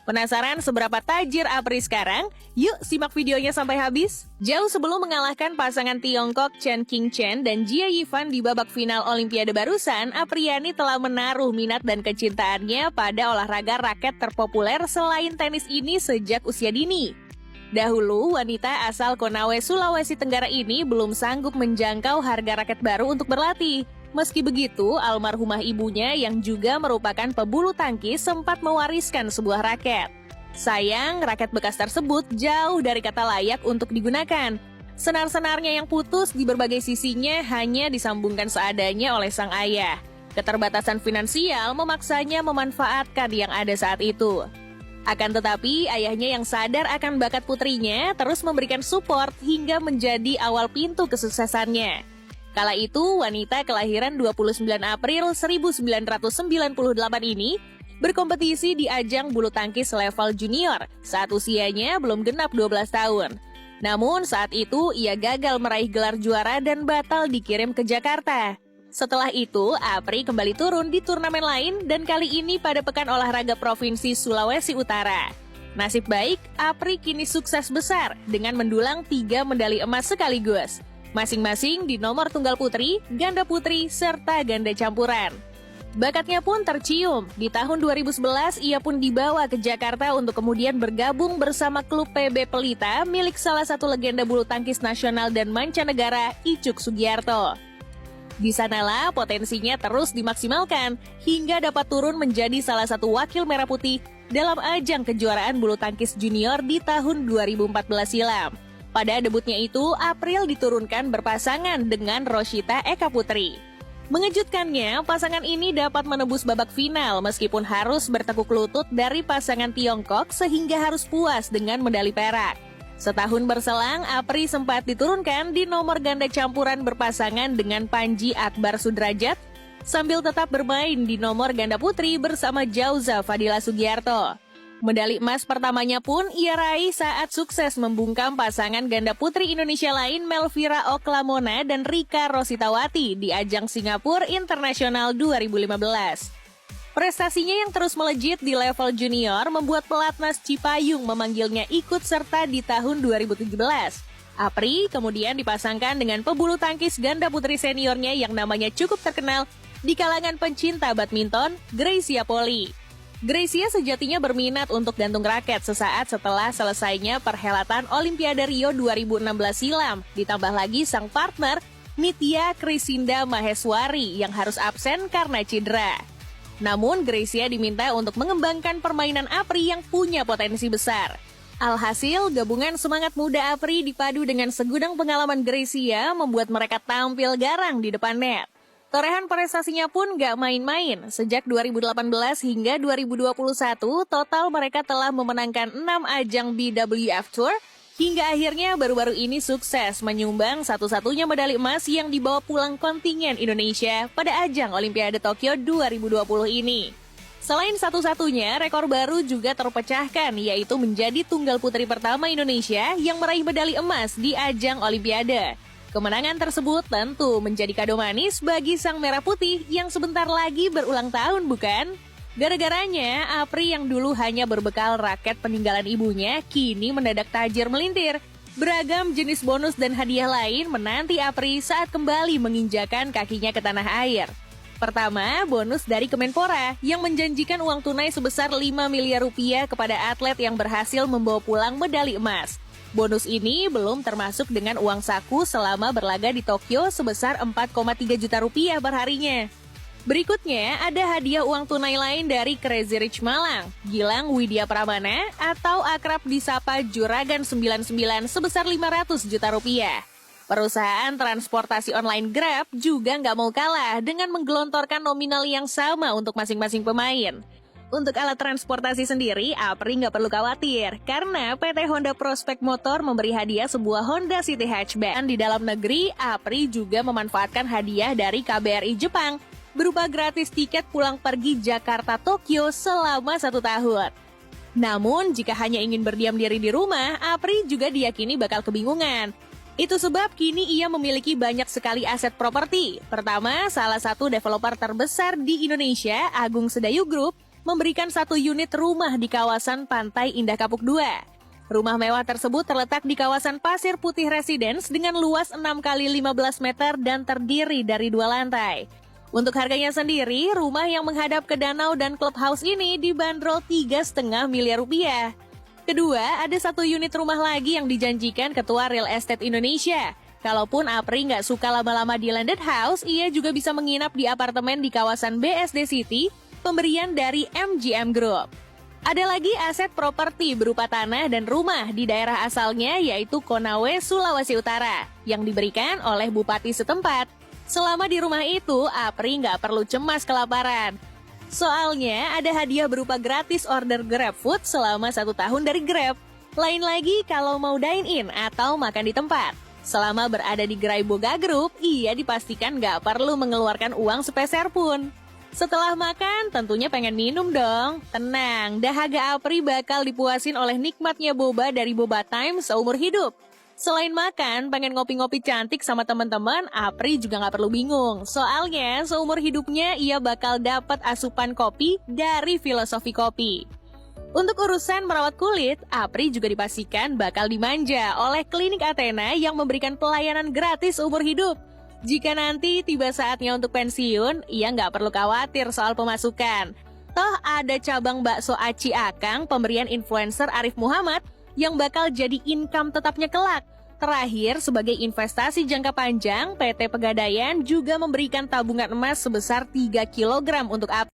Penasaran seberapa tajir Apri sekarang? Yuk simak videonya sampai habis. Jauh sebelum mengalahkan pasangan Tiongkok Chen Qingchen dan Jia Yifan di babak final Olimpiade barusan, Apriani telah menaruh minat dan kecintaannya pada olahraga raket terpopuler selain tenis ini sejak usia dini. Dahulu, wanita asal Konawe, Sulawesi Tenggara ini belum sanggup menjangkau harga raket baru untuk berlatih. Meski begitu, almarhumah ibunya yang juga merupakan pebulu tangkis sempat mewariskan sebuah raket. Sayang, raket bekas tersebut jauh dari kata layak untuk digunakan. Senar-senarnya yang putus di berbagai sisinya hanya disambungkan seadanya oleh sang ayah. Keterbatasan finansial memaksanya memanfaatkan yang ada saat itu. Akan tetapi, ayahnya yang sadar akan bakat putrinya terus memberikan support hingga menjadi awal pintu kesuksesannya. Kala itu, wanita kelahiran 29 April 1998 ini berkompetisi di ajang bulu tangkis level junior saat usianya belum genap 12 tahun. Namun saat itu ia gagal meraih gelar juara dan batal dikirim ke Jakarta. Setelah itu, Apri kembali turun di turnamen lain dan kali ini pada Pekan Olahraga Provinsi Sulawesi Utara. Nasib baik, Apri kini sukses besar dengan mendulang 3 medali emas sekaligus. Masing-masing di nomor tunggal putri, ganda putri, serta ganda campuran. Bakatnya pun tercium. Di tahun 2011, ia pun dibawa ke Jakarta untuk kemudian bergabung bersama klub PB Pelita milik salah satu legenda bulu tangkis nasional dan mancanegara, Icuk Sugiarto. Di sanalah potensinya terus dimaksimalkan, hingga dapat turun menjadi salah satu wakil merah putih dalam ajang kejuaraan bulu tangkis junior di tahun 2014 silam. Pada debutnya itu, April diturunkan berpasangan dengan Roshita Eka Putri. Mengejutkannya, pasangan ini dapat menembus babak final meskipun harus bertekuk lutut dari pasangan Tiongkok sehingga harus puas dengan medali perak. Setahun berselang, Apri sempat diturunkan di nomor ganda campuran berpasangan dengan Panji Akbar Sudrajat, sambil tetap bermain di nomor ganda putri bersama Jauza Fadila Sugiarto. Medali emas pertamanya pun ia raih saat sukses membungkam pasangan ganda putri Indonesia lain Melvira Oklamona dan Rika Rositawati di ajang Singapura International 2015. Prestasinya yang terus melejit di level junior membuat pelatnas Cipayung memanggilnya ikut serta di tahun 2017. Apri kemudian dipasangkan dengan pebulu tangkis ganda putri seniornya yang namanya cukup terkenal di kalangan pencinta badminton, Greysia Poli. Greysia sejatinya berminat untuk gantung raket sesaat setelah selesainya perhelatan Olimpiade Rio 2016 silam, ditambah lagi sang partner, Nitya Krisinda Maheswari yang harus absen karena cedera. Namun, Greysia diminta untuk mengembangkan permainan Apri yang punya potensi besar. Alhasil, gabungan semangat muda Apri dipadu dengan segudang pengalaman Greysia membuat mereka tampil garang di depan net. Torehan prestasinya pun gak main-main. Sejak 2018 hingga 2021, total mereka telah memenangkan 6 ajang BWF Tour, hingga akhirnya baru-baru ini sukses menyumbang satu-satunya medali emas yang dibawa pulang kontingen Indonesia pada ajang Olimpiade Tokyo 2020 ini. Selain satu-satunya, rekor baru juga terpecahkan, yaitu menjadi tunggal putri pertama Indonesia yang meraih medali emas di ajang Olimpiade. Kemenangan tersebut tentu menjadi kado manis bagi sang merah putih yang sebentar lagi berulang tahun, bukan? Gara-garanya, Apri yang dulu hanya berbekal raket peninggalan ibunya, kini mendadak tajir melintir. Beragam jenis bonus dan hadiah lain menanti Apri saat kembali menginjakan kakinya ke tanah air. Pertama, bonus dari Kemenpora yang menjanjikan uang tunai sebesar 5 miliar rupiah kepada atlet yang berhasil membawa pulang medali emas. Bonus ini belum termasuk dengan uang saku selama berlaga di Tokyo sebesar 4,3 juta rupiah perharinya. Berikutnya, ada hadiah uang tunai lain dari Crazy Rich Malang, Gilang Widya Pramana, atau akrab disapa Juragan 99 sebesar 500 juta rupiah. Perusahaan transportasi online Grab juga nggak mau kalah dengan menggelontorkan nominal yang sama untuk masing-masing pemain. Untuk alat transportasi sendiri, Apri nggak perlu khawatir, karena PT Honda Prospect Motor memberi hadiah sebuah Honda City Hatchback. Dan di dalam negeri, Apri juga memanfaatkan hadiah dari KBRI Jepang, berupa gratis tiket pulang pergi Jakarta-Tokyo selama 1 tahun. Namun, jika hanya ingin berdiam diri di rumah, Apri juga diyakini bakal kebingungan. Itu sebab kini ia memiliki banyak sekali aset properti. Pertama, salah satu developer terbesar di Indonesia, Agung Sedayu Group, memberikan 1 unit rumah di kawasan Pantai Indah Kapuk 2. Rumah mewah tersebut terletak di kawasan Pasir Putih Residence dengan luas 6 kali 15 meter dan terdiri dari 2 lantai. Untuk harganya sendiri, rumah yang menghadap ke danau dan clubhouse ini dibanderol 3,5 miliar rupiah. Kedua, ada 1 unit rumah lagi yang dijanjikan Ketua Real Estate Indonesia. Kalaupun Apri nggak suka lama-lama di landed house, ia juga bisa menginap di apartemen di kawasan BSD City, pemberian dari MGM Group. Ada lagi aset properti berupa tanah dan rumah di daerah asalnya yaitu Konawe, Sulawesi Utara, yang diberikan oleh Bupati setempat. Selama di rumah itu, Apri nggak perlu cemas kelaparan. Soalnya ada hadiah berupa gratis order GrabFood selama 1 tahun dari Grab. Lain lagi kalau mau dine-in atau makan di tempat. Selama berada di Gerai Boga Group, ia dipastikan nggak perlu mengeluarkan uang sepeser pun. Setelah makan, tentunya pengen minum dong. Tenang, dahaga Apri bakal dipuasin oleh nikmatnya boba dari Boba Time seumur hidup. Selain makan, pengen ngopi-ngopi cantik sama teman-teman, Apri juga nggak perlu bingung. Soalnya, seumur hidupnya ia bakal dapat asupan kopi dari Filosofi Kopi. Untuk urusan merawat kulit, Apri juga dipastikan bakal dimanja oleh Klinik Athena yang memberikan pelayanan gratis seumur hidup. Jika nanti tiba saatnya untuk pensiun, ia nggak perlu khawatir soal pemasukan. Toh ada cabang bakso Aci Akang pemberian influencer Arif Muhammad yang bakal jadi income tetapnya kelak. Terakhir, sebagai investasi jangka panjang, PT Pegadaian juga memberikan tabungan emas sebesar 3 kg untuk Apri.